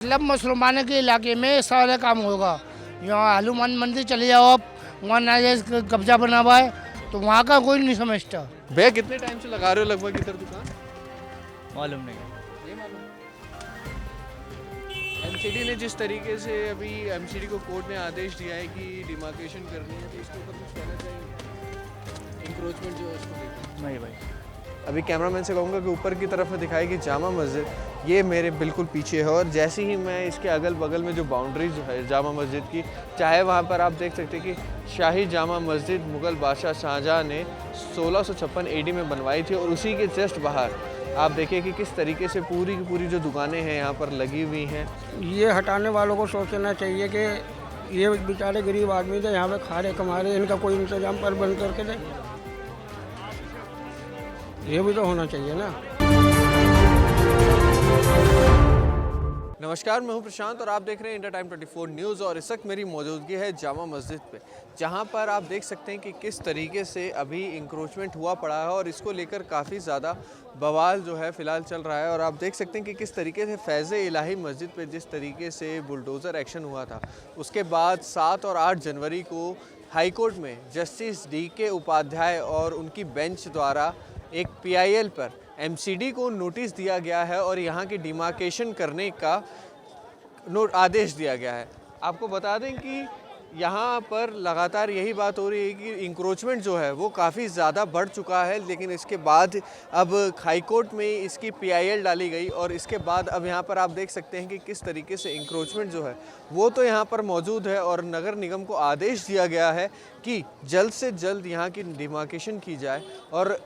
मतलब मुसलमानों के इलाके में सारा काम होगा। यहाँ हनुमान मंदिर चले जाओ आप, वहाँ नाजायज कब्जा बना हुआ है, तो वहाँ का कोई नहीं समझता। भैया कितने टाइम से लगा रहे हो लगभग इधर दुकान? मालूम नहीं। ये मालूम। एमसीडी ने जिस तरीके से अभी एमसीडी को कोर्ट ने आदेश दिया है कि डिमार्केशन करनी है, तो इसके ऊपर कुछ कहना चाहिए? इंक्रोचमेंट जो है उसको लेकर। नहीं भाई। अभी कैमरामैन से कहूँगा कि ऊपर की तरफ में दिखाई कि जामा मस्जिद ये मेरे बिल्कुल पीछे है, और जैसे ही मैं इसके अगल बगल में जो बाउंड्रीज है जामा मस्जिद की, चाहे वहाँ पर आप देख सकते हैं कि शाही जामा मस्जिद मुग़ल बादशाह शाहजहाँ ने 1656 AD में बनवाई थी, और उसी के जस्ट बाहर आप देखिए कि किस तरीके से पूरी की पूरी जो दुकानें हैं यहाँ पर लगी हुई हैं। ये हटाने वालों को सोचना चाहिए कि ये बेचारे गरीब आदमी थे, यहाँ पे खा रहे कमा रहे, इनका कोई इंतजाम पर बंद करके दे। ये भी तो होना चाहिए ना। नमस्कार, मैं हूं प्रशांत और आप देख रहे हैं इंडिया टाइम 24 न्यूज़। और इस वक्त मेरी मौजूदगी है जामा मस्जिद पे, जहां पर आप देख सकते हैं कि किस तरीके से अभी इंक्रोचमेंट हुआ पड़ा है, और इसको लेकर काफ़ी ज़्यादा बवाल जो है फ़िलहाल चल रहा है। और आप देख सकते हैं कि किस तरीके से फैज़ इलाही मस्जिद पे जिस तरीके से बुलडोज़र एक्शन हुआ था, उसके बाद 7 और 8 जनवरी को हाई कोर्ट में जस्टिस DK उपाध्याय और उनकी बेंच द्वारा एक PIL पर MCD को नोटिस दिया गया है और यहाँ की डिमार्केशन करने का आदेश दिया गया है। आपको बता दें कि यहाँ पर लगातार यही बात हो रही है कि इंक्रोचमेंट जो है वो काफ़ी ज़्यादा बढ़ चुका है, लेकिन इसके बाद अब हाई कोर्ट में इसकी PIL डाली गई, और इसके बाद अब यहाँ पर आप देख सकते हैं कि किस तरीके से इंक्रोचमेंट जो है वो तो यहाँ पर मौजूद है, और नगर निगम को आदेश दिया गया है कि जल्द से जल्द यहाँ की डिमार्केशन की जाए और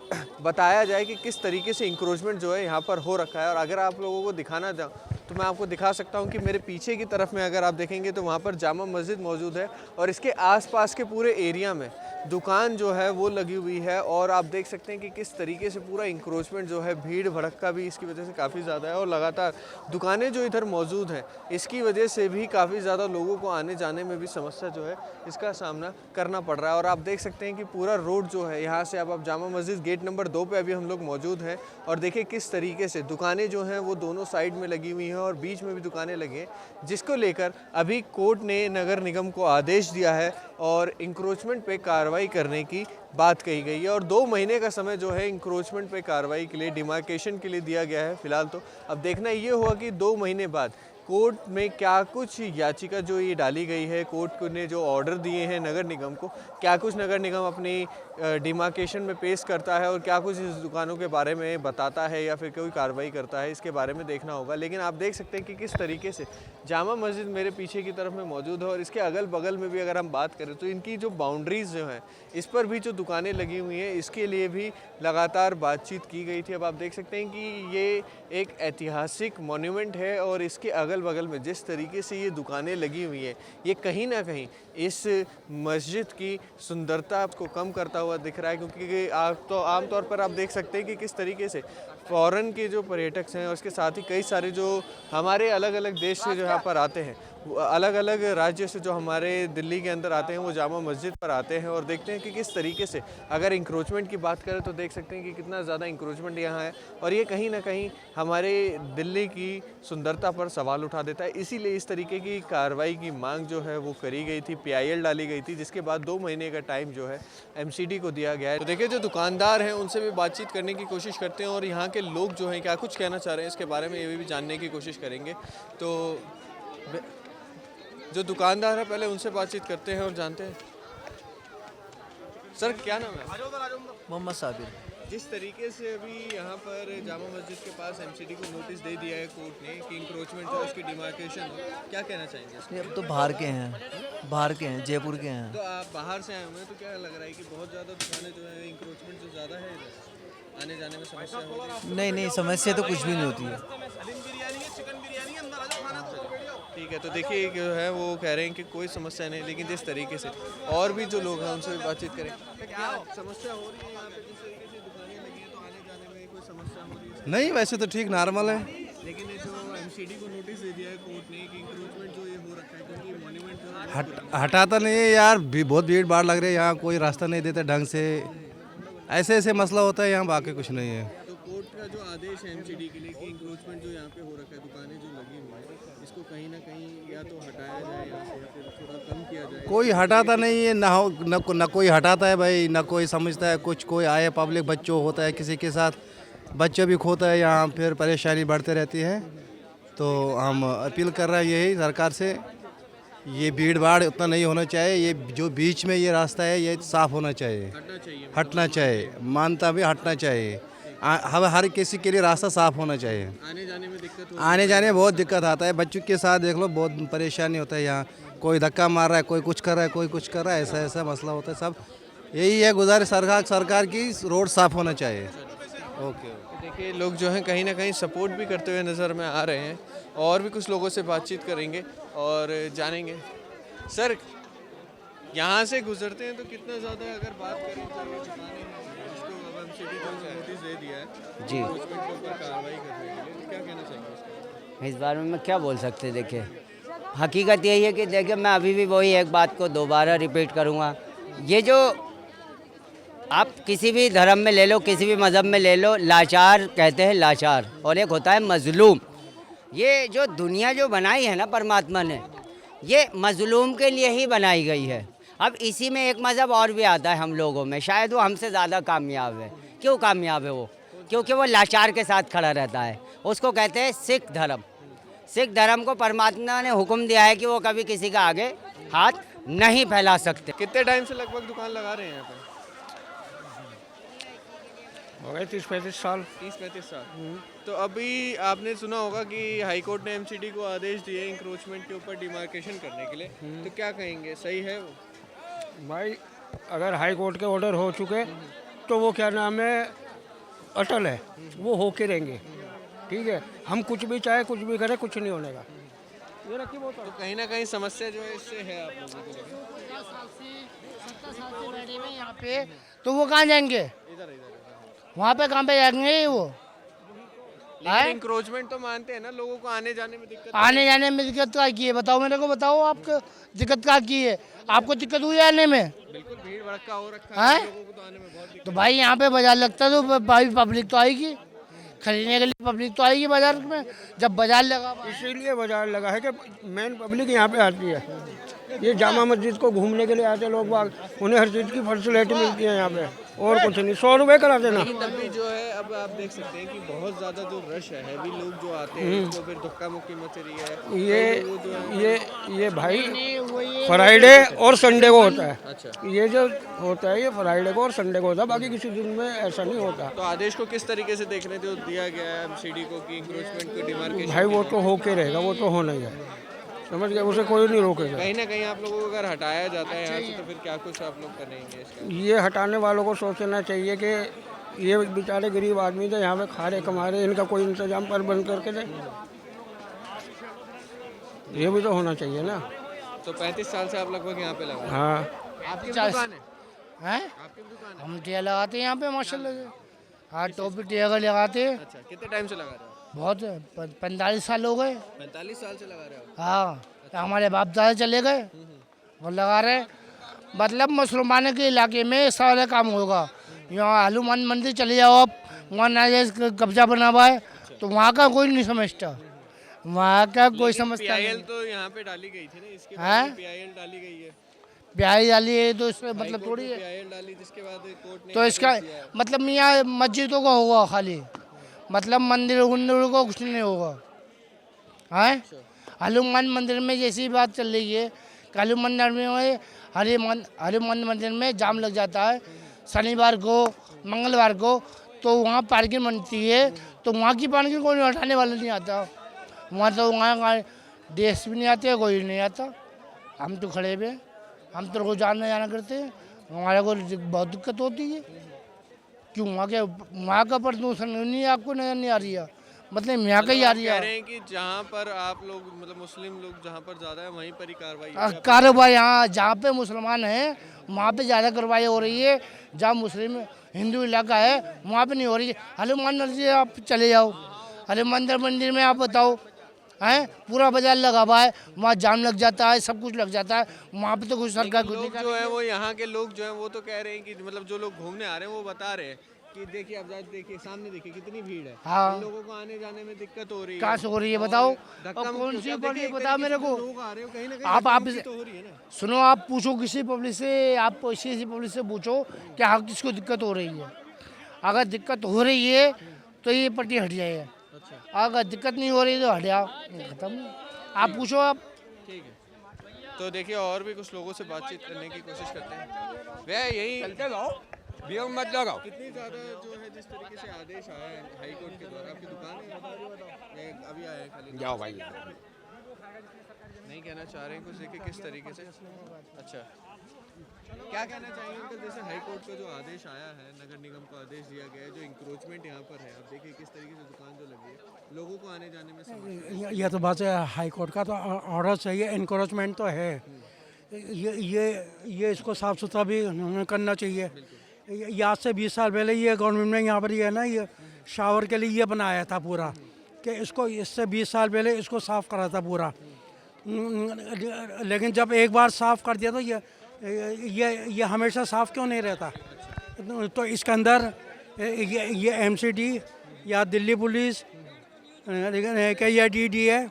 बताया जाए कि किस तरीके से इंक्रोचमेंट जो है यहाँ पर हो रखा है। और अगर आप लोगों को दिखाना चाहूँ तो मैं आपको दिखा सकता हूँ कि मेरे पीछे की तरफ में अगर आप देखेंगे तो वहाँ पर जामा मस्जिद मौजूद है, और इसके आसपास के पूरे एरिया में दुकान जो है वो लगी हुई है। और आप देख सकते हैं कि किस तरीके से पूरा इंक्रोचमेंट जो है, भीड़ भड़क्का भी इसकी वजह से काफ़ी ज़्यादा है, और लगातार दुकानें जो इधर मौजूद हैं इसकी वजह से भी काफ़ी ज़्यादा लोगों को आने जाने में भी समस्या जो है इसका सामना करना पड़ रहा है। और आप देख सकते हैं कि पूरा रोड जो है, यहाँ से अब जामा मस्जिद गेट नंबर 2 पे अभी हम लोग मौजूद हैं, और देखिए किस तरीके से दुकानें जो हैं वो दोनों साइड में लगी हुई हैं और बीच में भी दुकानें लगी हैं, जिसको लेकर अभी कोर्ट ने नगर निगम को आदेश दिया है और इंक्रोचमेंट पे कार्रवाई करने की बात कही गई है। और 2 महीने का समय जो है इंक्रोचमेंट पे कार्रवाई के लिए, डिमार्केशन के लिए दिया गया है फिलहाल। तो अब देखना ये हुआ कि 2 महीने बाद कोर्ट में क्या कुछ याचिका जो ये डाली गई है, कोर्ट ने जो ऑर्डर दिए हैं नगर निगम को, क्या कुछ नगर निगम अपनी डिमार्केशन में पेश करता है और क्या कुछ इस दुकानों के बारे में बताता है या फिर कोई कार्रवाई करता है, इसके बारे में देखना होगा। लेकिन आप देख सकते हैं कि किस तरीके से जामा मस्जिद मेरे पीछे की तरफ में मौजूद है, और इसके अगल बगल में भी अगर हम बात करें तो इनकी जो बाउंड्रीज़ जो हैं इस पर भी जो दुकानें लगी हुई हैं, इसके लिए भी लगातार बातचीत की गई थी। अब आप देख सकते हैं कि ये एक ऐतिहासिक मॉन्यूमेंट है, और इसके अगल बगल में जिस तरीके से ये दुकानें लगी हुई हैं, ये कहीं ना कहीं इस मस्जिद की सुंदरता को कम करता हुआ दिख रहा है। क्योंकि आप तो आमतौर पर आप देख सकते हैं कि किस तरीके से फ़ॉरेन के जो पर्यटक हैं और उसके साथ ही कई सारे जो हमारे अलग अलग देश से जो यहाँ पर आते हैं, अलग अलग राज्य से जो हमारे दिल्ली के अंदर आते हैं, वो जामा मस्जिद पर आते हैं और देखते हैं कि किस तरीके से, अगर इंक्रोचमेंट की बात करें तो देख सकते हैं कि कितना ज़्यादा इंक्रोचमेंट यहाँ है, और ये कहीं ना कहीं हमारे दिल्ली की सुंदरता पर सवाल उठा देता है। इसीलिए इस तरीके की कार्रवाई की मांग जो है वो करी गई थी, PIL डाली गई थी, जिसके बाद 2 महीने का टाइम जो है MCD को दिया गया है। तो देखिए, जो दुकानदार हैं उनसे भी बातचीत करने की कोशिश करते हैं, और यहाँ के लोग जो हैं क्या कुछ कहना चाह रहे हैं इसके बारे में ये भी जानने की कोशिश करेंगे। तो जो दुकानदार है पहले उनसे बातचीत करते हैं और जानते हैं। सर, क्या नाम है? मोहम्मद साबिर। जिस तरीके से अभी यहाँ पर जामा मस्जिद के पास MCD को नोटिस दे दिया है कोर्ट ने कि इंक्रोचमेंट जो है उसकी डिमार्केशन हो, क्या कहना चाहेंगे इसमें? अब तो बाहर के हैं, जयपुर के हैं। तो आप बाहर से आए हुए हैं, तो क्या लग रहा है कि बहुत ज़्यादा दुकानें जो है इंक्रोचमेंट जो ज़्यादा है, इधर आने जाने में समस्या हो रही है? नहीं, समस्या तो कुछ भी नहीं होती है। ठीक है, तो देखिए जो है वो कह रहे हैं कि कोई समस्या नहीं, लेकिन जिस तरीके से और भी जो लोग हैं उनसे भी बातचीत करें, क्या समस्या हो रही है यहाँ पे? जिस तरीके से दुकानें लगी हैं तो आने जाने में कोई समस्या हो रही है? नहीं, वैसे तो ठीक नॉर्मल है। लेकिन ये जो MCD को नोटिस दे दिया है कोर्ट ने कि इंक्रोचमेंट जो ये हो रखा है, क्योंकि मॉन्यूमेंट जो है हटाता नहीं है यार, बहुत भीड़ भाड़ लग रही है यहाँ, कोई रास्ता नहीं देते ढंग से, ऐसे मसला होता है यहाँ, बाकी कुछ नहीं है। तो कोर्ट का जो आदेश है MCD के लिए कि इंक्रोचमेंट जो यहाँ पे हो रखा है, दुकानें जो लगी हुई हैं, इसको कहीं ना कहीं या तो हटाया जाए यहाँ से या फिर थोड़ा कम किया जाए? कोई हटाता नहीं है, ना कोई हटाता है भाई, ना कोई समझता है कुछ। कोई आए पब्लिक बच्चों होता है किसी के साथ, बच्चे भी खोता है यहाँ, फिर परेशानी बढ़ते रहती है। तो हम अपील कर रहे हैं यही सरकार से, ये भीड़ भाड़ उतना नहीं होना चाहिए। ये जो बीच में ये रास्ता है ये साफ़ होना चाहिए, हटना चाहिए, मानता भी हटना चाहिए। हर किसी के लिए रास्ता साफ़ होना चाहिए। आने जाने में दिक्कत हो आने जाने में बहुत दिक्कत आता है, बच्चों के साथ देख लो बहुत परेशानी होता है यहाँ। कोई धक्का मार रहा है, कोई कुछ कर रहा है, कोई कुछ कर रहा है, ऐसा ऐसा मसला होता है। सब यही है गुजारिश सरकार की, रोड साफ़ होना चाहिए। ओके। देखिए लोग जो हैं कहीं ना कहीं सपोर्ट भी करते हुए नज़र में आ रहे हैं, और भी कुछ लोगों से बातचीत करेंगे और जानेंगे। सर, यहाँ से गुजरते हैं तो कितना ज़्यादा अगर बात करें तो ये दुकानें हैं जिसको अब हम सिटी को नोटिस दे दिया है जी। एनक्रोचमेंट के ऊपर कार्रवाई करने के लिए, तो क्या कहना चाहेंगे इसका? इस बारे में क्या बोल सकते हैं। देखिए हकीकत यही है कि देखिए मैं अभी भी वही एक बात को दोबारा रिपीट करूँगा। ये जो आप किसी भी धर्म में ले लो, किसी भी मज़हब में ले लो, लाचार कहते हैं लाचार, और एक होता है मजलूम। ये जो दुनिया जो बनाई है ना परमात्मा ने, ये मजलूम के लिए ही बनाई गई है। अब इसी में एक मज़हब और भी आता है हम लोगों में, शायद वो हमसे ज़्यादा कामयाब है। क्यों कामयाब है वो? क्योंकि वो लाचार के साथ खड़ा रहता है। उसको कहते हैं सिख धर्म। सिख धर्म को परमात्मा ने हुक्म दिया है कि वो कभी किसी का आगे हाथ नहीं फैला सकते। कितने टाइम से लगभग दुकान लगा रहे हैं यहाँ पे? हो गए 30-35 साल। 30-35 साल। तो अभी आपने सुना होगा कि हाई कोर्ट ने एमसीडी को आदेश दिए इंक्रोचमेंट के ऊपर डिमार्केशन करने के लिए, तो क्या कहेंगे, सही है वो? भाई अगर हाई कोर्ट के ऑर्डर हो चुके तो वो क्या नाम है अटल है, वो होके रहेंगे। ठीक है, हम कुछ भी चाहे कुछ भी करें, कुछ नहीं होने का। ये रखी वो तो कहीं ना कहीं समस्या जो है इससे है आप लोगों को लेकर। 70 साल से बैठे हुए हैं यहाँ पे, तो वो कहाँ जाएंगे? वहाँ पे कहाँ पे जाएंगे वो? लेकिन इंक्रोचमेंट तो मानते हैं ना, लोगों को आने जाने में दिक्कत। आने जाने में दिक्कत क्या की है? बताओ मेरे को, बताओ आपको दिक्कत क्या की है? आपको दिक्कत हुई है आने में? बिल्कुल भीड़ भड़का हो रखा है, लोगों को तो आने में बहुत दिक्कत। तो भाई यहाँ पे बाजार लगता है तो भाई पब्लिक तो आएगी, खरीदने के लिए पब्लिक तो आएगी बाजार में। जब बाजार लगा, इसीलिए बाजार लगा है कि मेन पब्लिक यहाँ पे आती है। ये जामा मस्जिद को घूमने के लिए आते लोग बाग, उन्हें हर चीज़ की फैसिलिटी मिलती है यहाँ पे, और कुछ नहीं। 100 रुपये करा देना। लेकिन तब भी जो है अब आप देख सकते हैं कि बहुत ज़्यादा जो रश है, हैवी लोग जो आते हैं तो फिर धक्का मुक्की मच रही है। ये भाई फ्राइडे और संडे को होता है। अच्छा। ये जो होता है ये फ्राइडे को और संडे को होता है, बाकी किसी दिन में ऐसा नहीं होता। तो आदेश को किस तरीके से देखने जो दिया गया है एमसीडी को कि इंक्रोचमेंट को डिमार्केशन? भाई वो तो होके रहेगा, वो तो होना ही है, समझ गए, उसे कोई नहीं रोकेगा। कहीं ना कहीं आप लोगों को अगर हटाया जाता है यहाँ से तो फिर क्या कुछ आप लोग करेंगे इसका? ये हटाने वालों को सोचना चाहिए कि ये बेचारे गरीब आदमी थे, यहाँ पे खा रहे कमा रहे, इनका कोई इंतजाम पर बंद करके दे। ये भी तो होना चाहिए ना। तो 35 साल से आप लगभग यहाँ पे लगा? हाँ। आपकी दुकान है? हैं? आपकी दुकान है? हम टिया लगाते हैं यहाँ पे माशाल्लाह से। हाँ, टोपी टिया का लगाते हैं। अच्छा, कितने टाइम से लगा रहे हो? बहुत 45 साल हो गए। 45 साल से लगा रहे हो? हाँ, तो हमारे बाप दादा चले गए और लगा रहे। मतलब मुसलमानों के इलाके में सारा काम होगा। यहाँ हनुमान मंदिर चले जाओ आप, वहाँ नाजायज कब्जा बना हुआ है, तो वहाँ का कोई नहीं समझता, वहाँ का कोई समझता पीआईएल नहीं। तो यहाँ पे डाली गई थी ना, इसके हैं? बाद पीआईएल डाली गई है। प्यारी डाली है तो इसमें मतलब थोड़ी है। पीआईएल डाली जिसके बाद कोर्ट ने तो इसका मतलब यहाँ मस्जिदों का होगा खाली, मतलब मंदिर उन्दिरों का कुछ नहीं होगा। हैं? हनुमान मंदिर में जैसी बात चल रही है कि हनुमान मंदिर में हनुमान मंदिर में जाम लग जाता है शनिवार को, मंगलवार को, तो वहाँ पार्किंग बनती है, तो वहाँ की पार्किंग कोई हटाने वाला नहीं आता। वहाँ तो वहाँ देश भी नहीं आते, कोई नहीं आता। हम तो खड़े हुए, हम तो रोज आना जाना करते हैं, हमारे को बहुत दिक्कत होती है। क्यों? वहाँ का प्रदूषण नहीं आपको नजर नहीं आ रही है, मतलब यहाँ का ही आ रही कह है। रहे हैं कि जहाँ पर आप लोग मतलब मुस्लिम लोग जहाँ पर ज़्यादा है वहीं पर ही कार्रवाई कारोबार यहाँ जहाँ पे मुसलमान हैं वहाँ पे ज़्यादा कार्रवाई हो रही है, जहाँ मुस्लिम हिंदू इलाका है वहाँ पे नहीं हो रही है। हनुमान मंदिर आप चले जाओ, हनुमान मंदिर में आप बताओ, हैं? पूरा बाजार लगा हुआ है, वहाँ जाम लग जाता है, सब कुछ लग जाता है, वहाँ पे तो कुछ सरकार लोग जो है वो यहाँ के लोग जो है वो तो कह रहे हैं कि मतलब जो लोग घूमने आ रहे हैं वो बता रहे हैं कि देखिए अब देखिए सामने देखिए कितनी भीड़ है। हाँ। इन लोगों को आने जाने में दिक्कत हो रही है। कहाँ से हो रही है बताओ? धक्का और मुक्की कौन होती सी है। अब पब्लिक देखिए, एक बताओ तरीके मेरे से को? लोग आ रहे हो कहीं ना कहीं आप धक्का मुक्की तो हो रही है ना। सुनो, आप पूछो किसी पब्लिक से, आप किसी पब्लिक से पूछो कि हाँ किसको दिक्कत हो रही है। अगर दिक्कत हो रही है तो ये पट्टी हट जाएगा। अच्छा अगर दिक्कत नहीं हो रही तो हट जाओ, खत्म। आप पूछो आप। ठीक है। तो देखिए और भी कुछ लोगों से बातचीत करने की कोशिश करते हैं। वह यही मत लगाओ। कितनी ज़्यादा जो है जिस तरीके से आदेश आया है हाई कोर्ट के द्वारा, आपकी दुकान है अभी आया है खाली? जाओ भाई। नहीं कहना चाह रहे हैं कुछ, देखिए किस तरीके से। अच्छा क्या कहना चाहिए अंकल, जैसे हाई कोर्ट का जो आदेश आया है, नगर निगम को आदेश दिया गया है, जो इंक्रोचमेंट यहाँ पर है, आप देखिए किस तरीके से दुकान जो लगी है, लोगों को आने जाने में समस्या। यह तो बात है, हाई कोर्ट का तो ऑर्डर चाहिए, इनक्रोचमेंट तो है। ये इसको साफ सुथरा भी करना चाहिए। ये आज से 20 साल पहले ये गवर्नमेंट ने यहाँ पर ये है ना, ये शावर के लिए ये बनाया था पूरा, कि इसको इससे 20 साल पहले इसको साफ़ करा था पूरा। लेकिन जब एक बार साफ़ कर दिया तो ये हमेशा साफ़ क्यों नहीं रहता? तो इसके अंदर ये एमसीडी या दिल्ली पुलिस या डीडी है,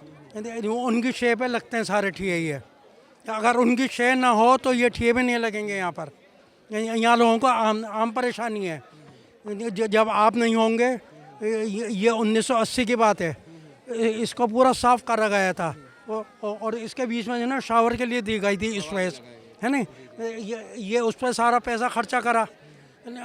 उनकी शे पे लगते हैं सारे ठिए। ये अगर उनकी शे ना हो तो ये ठिए भी नहीं लगेंगे यहाँ पर। यहाँ लोगों को आम परेशानी है। जब आप नहीं होंगे, ये 1980 की बात है, इसको पूरा साफ़ करा गया था और इसके बीच में जो ना शावर के लिए दी गई थी स्पेस, है ना। ये उस पर सारा पैसा खर्चा करा,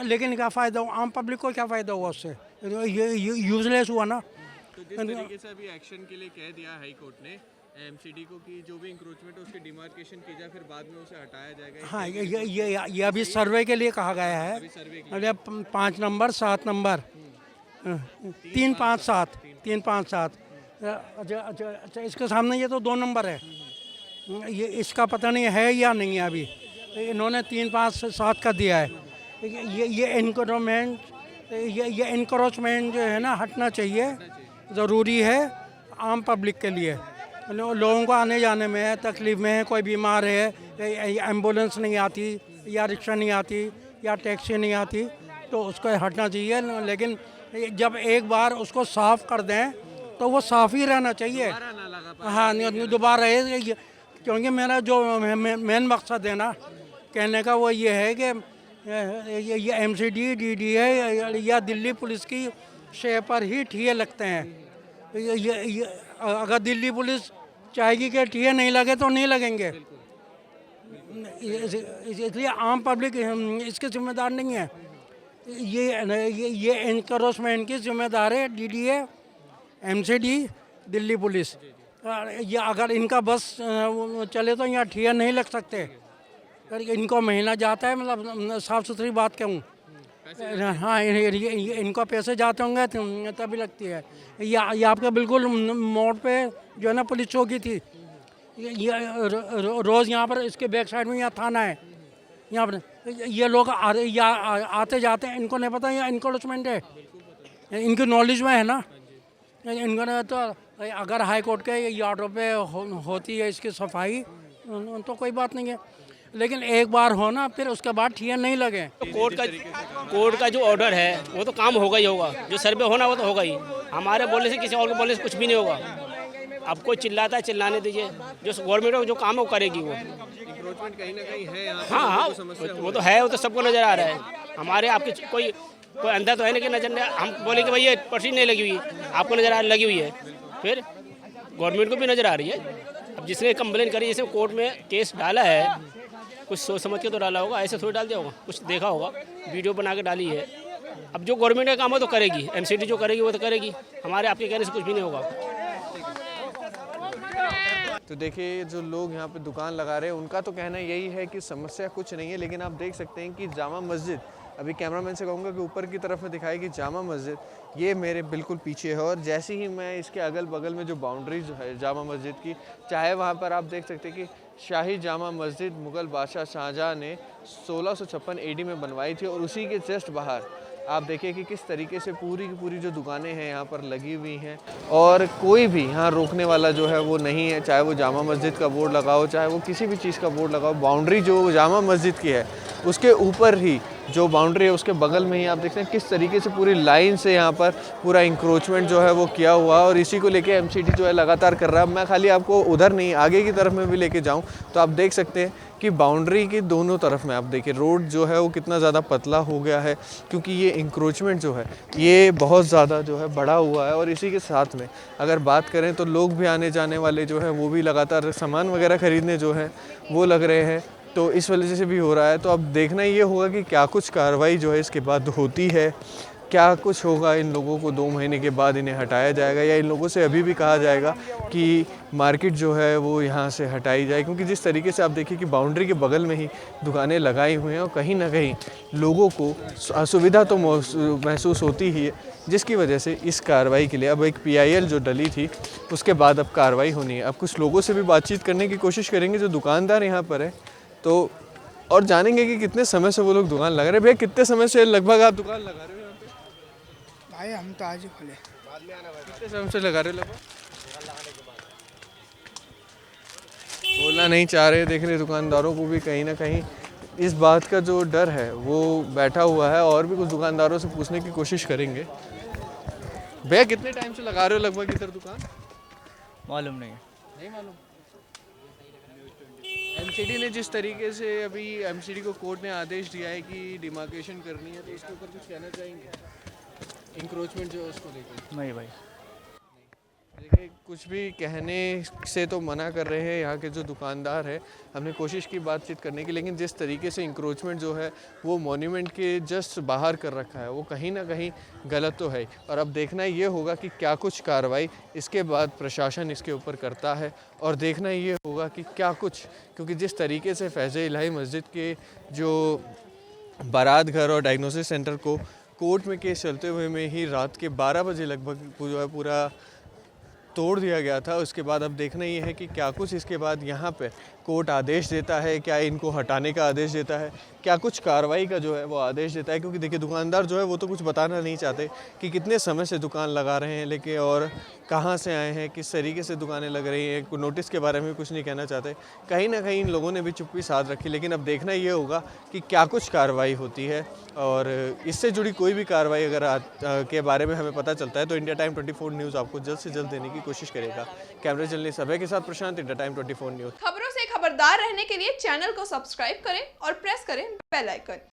लेकिन क्या फ़ायदा हुआ? आम पब्लिक को क्या फ़ायदा हुआ उससे? ये यूजलेस हुआ ना। तो जिस तरीके से अभी एक्शन के लिए कह दिया हाई कोर्ट ने एमसीडी को कि जो भी इंक्रोचमेंट है उसकी डिमार्केशन की जाए, फिर बाद में उसे हटाया जाएगा। हाँ, ये अभी सर्वे के लिए कहा गया है। अरे 5 नंबर 7 नंबर 3 5 7 3 5 7। अच्छा, इसके सामने ये तो 2 नंबर है, ये इसका पता नहीं है या नहीं है। अभी इन्होंने 3 5 7 का दिया है। ये इनक्रोचमेंट जो है ना, हटना चाहिए, ज़रूरी है आम पब्लिक के लिए। लोगों को आने जाने में तकलीफ़ में है, कोई बीमार है, एम्बुलेंस नहीं आती या रिक्शा नहीं आती या टैक्सी नहीं आती, तो उसको हटना चाहिए। लेकिन जब एक बार उसको साफ़ कर दें तो वो साफ़ ही रहना चाहिए। हाँ, दोबारा क्योंकि मेरा जो मेन मकसद है ना कहने का, वो ये है कि ये एमसीडी डीडी है या दिल्ली पुलिस की शे पर ही ठिए लगते हैं। ये अगर दिल्ली पुलिस चाहेगी कि ठिए नहीं लगे तो नहीं लगेंगे। इसलिए आम पब्लिक इसके जिम्मेदार नहीं है। ये इनक्रोचमेंट की जिम्मेदार है डीडीए, एमसीडी, दिल्ली पुलिस। ये अगर इनका बस चले तो यहाँ ठिए नहीं लग सकते। इनको महीना जाता है, मतलब साफ़ सुथरी बात कहूँ, हाँ, इनको पैसे जाते होंगे तभी लगती है। ये आपका बिल्कुल मोड़ पे जो है ना पुलिस चौकी थी, ये रोज़ यहाँ पर इसके बैक साइड में यहाँ थाना है, यहाँ पर ये लोग आते जाते हैं, इनको नहीं पता ये इनक्रोचमेंट है, इनकी नॉलेज में है ना। इनको ने तो अगर हाई कोर्ट के ये ऑर्डर पे होती है इसकी सफाई तो कोई बात नहीं है, लेकिन एक बार हो ना, फिर उसके बाद ठिए नहीं लगे। तो कोर्ट का जो ऑर्डर है वो तो काम होगा ही होगा, जो सर्वे होना वो तो होगा ही। हमारे बोलने से, किसी और के बोलने से कुछ भी नहीं होगा। अब कोई चिल्लाता है, चिल्लाने दीजिए, जो गवर्नमेंट का जो काम है वो करेगी वो। इंक्रोचमेंट कहीं ना कहीं है यहाँ पे, हाँ हाँ, वो तो है, वो तो सबको नज़र आ रहा है। हमारे आपके कोई अंदर तो है नहीं कि नजर, हम बोले कि भाई ये पर्ची नहीं लगी हुई, आपको नज़र लगी हुई है, फिर गवर्नमेंट को भी नज़र आ रही है। अब जिसने कंप्लेन करी, जैसे कोर्ट में केस डाला है, कुछ सोच समझ के तो डाला होगा, ऐसे थोड़ी डाल दिया होगा, कुछ देखा होगा, वीडियो बना के डाली है। अब जो गवर्नमेंट का काम है तो करेगी, एमसीडी जो करेगी वो तो करेगी, हमारे आपके कहने से कुछ भी नहीं होगा। तो देखिए जो लोग यहाँ पे दुकान लगा रहे हैं उनका तो कहना यही है कि समस्या कुछ नहीं है, लेकिन आप देख सकते हैं कि जामा मस्जिद, अभी कैमरामैन से कहूँगा कि ऊपर की तरफ में दिखाई कि जामा मस्जिद ये मेरे बिल्कुल पीछे है, और जैसे ही मैं इसके अगल बगल में जो बाउंड्रीज है जामा मस्जिद की, चाहे वहाँ पर आप देख सकते हैं कि शाही जामा मस्जिद मुग़ल बादशाह शाहजहाँ ने 1656 AD में बनवाई थी, और उसी के जस्ट बाहर आप देखिए कि किस तरीके से पूरी की पूरी जो दुकानें हैं यहाँ पर लगी हुई हैं, और कोई भी यहाँ रोकने वाला जो है वो नहीं है। चाहे वो जामा मस्जिद का बोर्ड लगाओ, चाहे वो किसी भी चीज़ का बोर्ड लगाओ, बाउंड्री जो जामा मस्जिद की है उसके ऊपर ही जो बाउंड्री है उसके बगल में ही आप देखते हैं किस तरीके से पूरी लाइन से यहाँ पर पूरा इंक्रोचमेंट जो है वो किया हुआ है और इसी को लेके एमसीडी जो है लगातार कर रहा है। मैं खाली आपको उधर नहीं आगे की तरफ में भी लेके जाऊँ तो आप देख सकते हैं कि बाउंड्री की दोनों तरफ में आप देखिए रोड जो है वो कितना ज़्यादा पतला हो गया है, क्योंकि ये इंक्रोचमेंट जो है ये बहुत ज़्यादा जो है बढ़ा हुआ है। और इसी के साथ में अगर बात करें तो लोग भी आने जाने वाले जो है वो भी लगातार सामान वगैरह ख़रीदने जो है वो लग रहे हैं, तो इस वजह से भी हो रहा है। तो अब देखना ये होगा कि क्या कुछ कार्रवाई जो है इसके बाद होती है, क्या कुछ होगा। इन लोगों को 2 महीने के बाद इन्हें हटाया जाएगा या इन लोगों से अभी भी कहा जाएगा कि मार्केट जो है वो यहाँ से हटाई जाए, क्योंकि जिस तरीके से आप देखिए कि बाउंड्री के बगल में ही दुकानें लगाई हुई हैं और कहीं ना कहीं लोगों को असुविधा तो महसूस होती ही है, जिसकी वजह से इस कार्रवाई के लिए अब एक PIL जो डली थी उसके बाद अब कार्रवाई होनी है। अब कुछ लोगों से भी बातचीत करने की कोशिश करेंगे जो दुकानदार यहाँ पर है, तो और जानेंगे कि कितने समय से वो लोग दुकान लगा रहे हैं। भैया कितने समय से लगभग आप दुकान लगा रहे हो यहाँ पे? भाई हम तो आज ही खुले। कितने समय से लगा रहे हो? लगभग बोलना नहीं चाह रहे। देख रहे दुकानदारों को भी कहीं ना कहीं इस बात का जो डर है वो बैठा हुआ है। और भी कुछ दुकानदारों से पूछने की कोशिश करेंगे। भैया कितने टाइम से लगा रहे हो लगभग इधर दुकान? मालूम नहीं नहीं मालूम। एमसीडी ने जिस तरीके से अभी एमसीडी को कोर्ट ने आदेश दिया है कि डिमार्केशन करनी है, तो इसके ऊपर कुछ कहना चाहेंगे? इंक्रोचमेंट जो है उसको लेकर। नहीं भाई। देखिए कुछ भी कहने से तो मना कर रहे हैं यहाँ के जो दुकानदार है। हमने कोशिश की बातचीत करने की, लेकिन जिस तरीके से इंक्रोचमेंट जो है वो मॉन्यूमेंट के जस्ट बाहर कर रखा है वो कहीं ना कहीं गलत तो है। और अब देखना ये होगा कि क्या कुछ कार्रवाई इसके बाद प्रशासन इसके ऊपर करता है, और देखना ये होगा कि क्या कुछ, क्योंकि जिस तरीके से फैज़ इलाही मस्जिद के जो बारात घर और डायग्नोसिस सेंटर को कोर्ट में केस चलते हुए में ही रात के 12 बजे लगभग जो है पूरा तोड़ दिया गया था। उसके बाद अब देखना ये है कि क्या कुछ इसके बाद यहाँ पे कोर्ट आदेश देता है, क्या इनको हटाने का आदेश देता है, क्या कुछ कार्रवाई का जो है वो आदेश देता है। क्योंकि देखिए दुकानदार जो है वो तो कुछ बताना नहीं चाहते कि कितने समय से दुकान लगा रहे हैं, लेकिन और कहाँ से आए हैं, किस तरीके से दुकानें लग रही हैं, कोई नोटिस के बारे में कुछ नहीं कहना चाहते। कहीं ना कहीं इन लोगों ने भी चुप्पी साध रखी। लेकिन अब देखना ये होगा कि क्या कुछ कार्रवाई होती है, और इससे जुड़ी कोई भी कार्रवाई अगर के बारे में हमें पता चलता है तो इंडिया टाइम 24 न्यूज़ आपको जल्द से जल्द देने की कोशिश करेगा। कैमरा जर्नलिस्ट अभय के साथ प्रशांत, इंडिया टाइम 24 न्यूज़। खबरों से खबरदार रहने के लिए चैनल को सब्सक्राइब करें और प्रेस करें बेल आइकन।